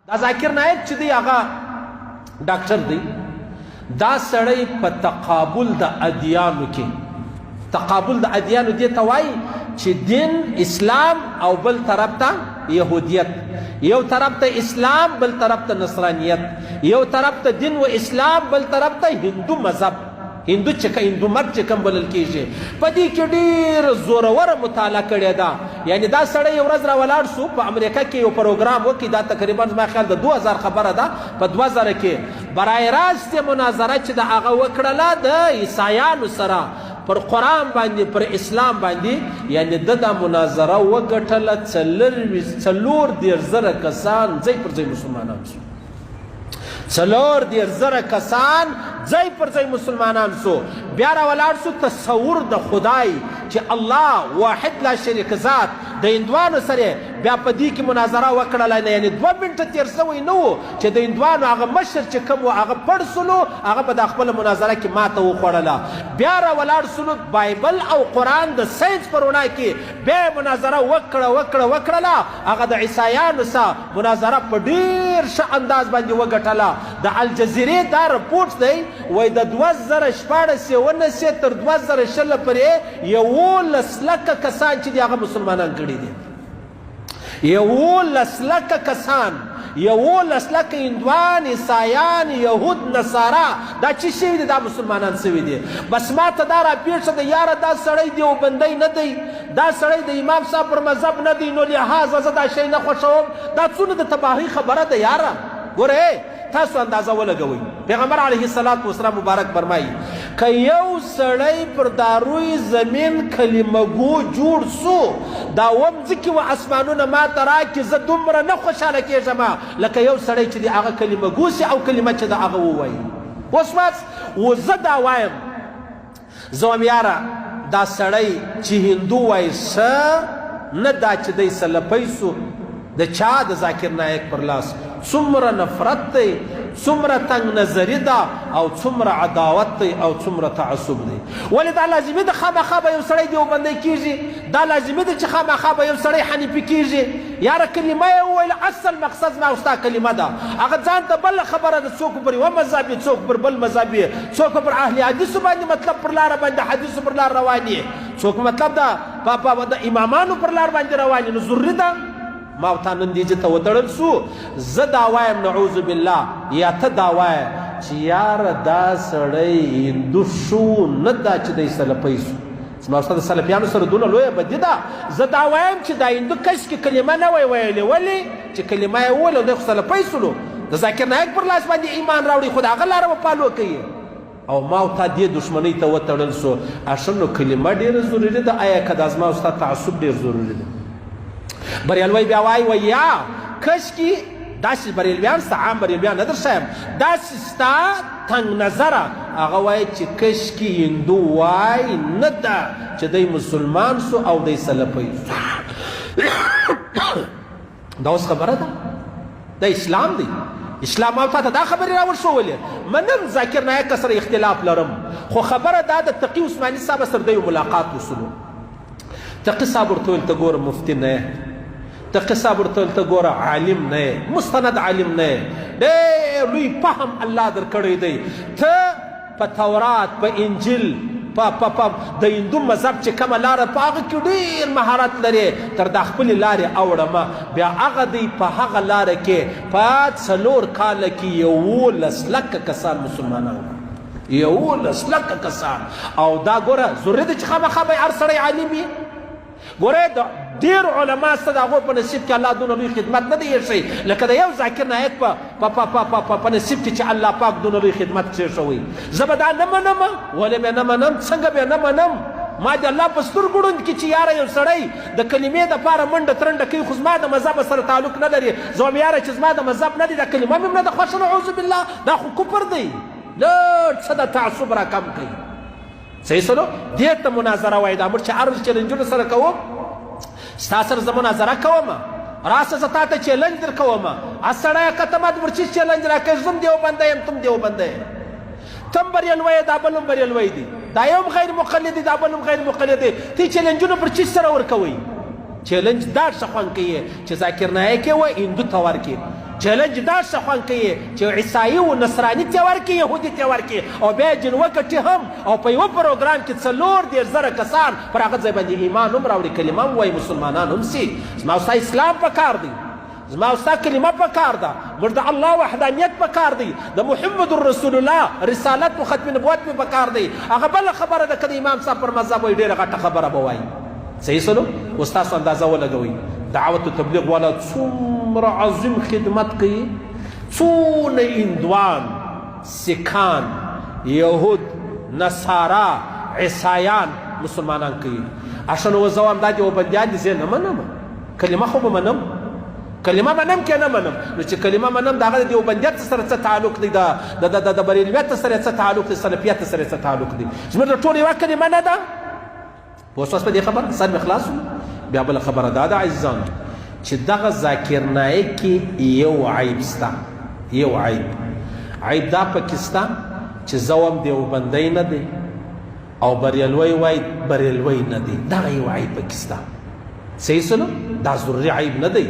دا ذاکر نایک چې دی هغه ډاکټر دی. دا سړی په تقابل د ادیانو کې، تقابل د ادیانو دې ته وایي چې دین اسلام او بل طرف ته یهودیت، یو طرف ته اسلام بل طرف ته نصرانیت، یو طرف ته دین و اسلام بل طرف ته هندو مذهب، هندو مت چې کوم بلل کېږي. په دې کې ډېر زوروره مطالعه کړې ده. یعنی دا سړی یو ورځ راولاړ شو په امریکا کې یو پروګرام وکړي، دا تقریبا زما خیال د 2000 خبره ده. په 2000 کې برای راست مناظره چې د هغه وکړله د عیسایانو سره پر قرآن باندې، پر اسلام باندې، یعنی د مناظره وګټله 40,000 کسان ځای پر ځای مسلمانان شو. 40,000 کسان ځای پر ځای مسلمانان شو. بیا راولاړ شو تصور د خدای چې الله واحد لا شریک ذات د هندوانو سره بیا په دې کې مناظره وکړله. یعنی 2 منټه تېر شوی نه و چې د هندوانو هغه مشر چې کوم و هغه پړ سلو، هغه په د خپله مناظره کې ماته وخوړله. بیا راولاړ سلو بایبل او قرآن د ساینس په رڼا کې بیا مناظره وکړله. هغه د عیسایانو سره مناظره په ډېر ښه انداز باندې وګټله. د الجزیرې دا رپورټ دی، وایي د 2014 تر 2020 پورې 11 لکه کسان چې دي هغه مسلمانان کړي دي. 11 لکه کسان، 11 لکه هندوان، عیسایان، یهود، نصارا، دا چې شوي دي دا مسلمانان شوي دي. بس ما ته دا راپېښ شه د یاره دا سړی دیوبندی نه دی، دا سړی د امام صاحب پر مذهب نه دی، نو لحاظه زه دا شی نه خوښوم. دا څونه د تباهۍ خبره ده یاره. ګوره تاسو اندازه ولګوئ. پیغمبر علیه السلام مبارک فرمایي که یو سړی پر داروی زمین کلمه گو جوړ سو، دا ومځکې و اسمانونه ما ته راکړي، زه دومره نه خوشحاله کېږم لکه یو سړی چې د هغه کلمه گو سي او کلمه چې د هغه ووایي. اوس بس و زه دا وایم، زه وایم یاره دا سړی چې هندو وایي ښه نه، دا چې دی سلپی سو د چا د ذاکر نایک پر لاس څومره نفرت دی، څومره تنگ نظري ده او څومره عداوت دی او څومره تعصب دی. ولې دا لازمي ده خامخا به یو سړی دیوبندی کېږي؟ دا لازمي ده چې خامخا به یو سړی حنیفي کېږي؟ یاره کلمه یې وویل، اصل مقصد ما او ستا کلمه ده. هغه ځان ته بله خبره ده، څوک پر یوه مذهب وي، څوک پر بل مذهب وي، څوک پر اهل حدیثو باندې مطلب پر لاره باندې حدیثو پر لار روان وي، څوک مطلب ده د امامانو پر لار باندې روان وي. نو ضروري ده ما او تا نن دې ته وتړل سو. زه دا وایم نعوذ بالله، یا ته دا وایه چې یاره دا سړی هندو شو نه دا چې دی سلفی سو. زما استاد سلفیانو سره دونه لویه بدي ده. زه دا وایم چې دا هندو کش کې کلمه نه وی ویلې، ولې چې کلمه یې وویله دی خو سلفی سولو. د ذاکر نایک پر لاس باندې ایمان راوړي، خو د هغه لاره به فالو کوي. او ما او تا دې دشمنۍ ته وتړل سو. اشه نو کلمه ډېره ضروري ده، آیا که دا زما استاد تعصب ډېر ضروري ده؟ بریالوی بیا وایي یا کشکي داسې بریلویان ستا عام بریلویان نه در ښیم، داسې ستا تنګ نظره هغه وایي چې کشکي هندو وایي نه ده چې دی مسلمان سو او دی سلفی سو. دا اوس خبره ده، دا اسلام دی. اسلام او تا ته دا خبرې راورسولې. منم ذاکر نایک سره اختلاف لرم، خو خبره دا د تقي عثماني صاحب سره د یو ملاقات وسلو. تقي صاحب ورته ویل ته ګوره مفتي نه یې، تقي صاحب ورته ویل ته ګوره عالم نه یې، مستند عالم نه یې، ډېر لوی فهم الله درکړی دی. ته په تورات، په انجیل، د هندو مذهب چې کومه لاره په هغه کې ډېر مهارت لرې، تر دا خپلې لارې اوړمه. بیا هغه دی په هغه لاره کې په 4 کاله کې 11 لکه کسان مسلمانان، 11 لکه کسان. او دا ګوره ضروري ده چې خامخا به هر سړی عالم وي. ګوره ډېر علما سته د هغو په نصیب کې الله دونه لوی خدمت نه دی ایښی لکه د یو ذاکر نایک په نصیب کې چې الله پاک دونه لوی خدمت ایښوی. زه به دا نه منم. ولې به نه منم؟ څنګه به نه منم؟ ما د الله په سترګو ړوند کې چې یاره یو سړی د کلمې دپاره منډه ترنډه کوي، خو زما د مذهب سره تعلق نه لري. زه وایم یاره چې زما د مذهب نه دی، دا کلمه مې هم نه ده خوښه، نعوذ بالله، دا خو کفر دی. لږ څه د تعصب را کم کوي. صحیح سلو دې ته مناظره وایي. دا موږ چې عرض چیلنجونه سره کوو، ستا سره زه مناظره کوم، راسه زه تا ته چیلنج در کوم. سړیه که ته ماته ورچیز چیلنج راکوې، زه هم دیوبنده یم، ته هم دیوبنده یې، ته هم بریالوی یې، دا بل هم بریالوی دی، دا یو هم غیر مقلد دی، دا بل هم غیر مقلد دی. ته چیلنجونه پر چیز سره ورکوئ. چیلنج دا ښه خوند کوي چې ذاکر نایک یې وایي هندو ته ورکړي. چیلنج دا ښه خوند کوي چې عیسایي و نصراني ته ورکړي یهودي ته ورکړي او بیا یې جن وکټي هم او په یوه پروګرام کې 40,000 کسان پر هغه ځای باندې ایمان هم راوړي کلمه هم وایي مسلمانان هم سي زما او ستا اسلام پکار دی زما او ستا کلمه پکار ده موږ د الله وحدانیت پکار دی د محمد رسول الله رسالت و ختم نبوت مې پکار دی هغه بله خبره ده که د امام صاحب پر مذهب وایي ډېره غټه خبره به وایي صحیح سلو اوس تاسو اندازه ولګوئ دعوت و تبلیغ والا څومره عظیم خدمت کوي څونه هندوان سکان یهود نصارا عیسایان مسلمانان کوي اشه نو زه وایم دا دیوبندیان دي زه نه منم کلمه خو به منم کلمه منم که نه منم نو چې کلمه منم د هغه د دیوبندیت سره څه تعلق دی د بریلویت سره څه تعلق دی سلفیت سره څه تعلق دی زموږ د ټول یوه کلمه نه ده اوس په دې خبره سر مې خلاص بیا بله خبره دا ده عزیزان چې دغه ذاکر نایک کې یو عیب سته یو عیب دا پکې سته چې زه هم دیوبندی نه دی او بریلوی وایي بریلوی نه دی دغه یو عیب پکې سته صحیح سلو دا ضروري عیب نه دی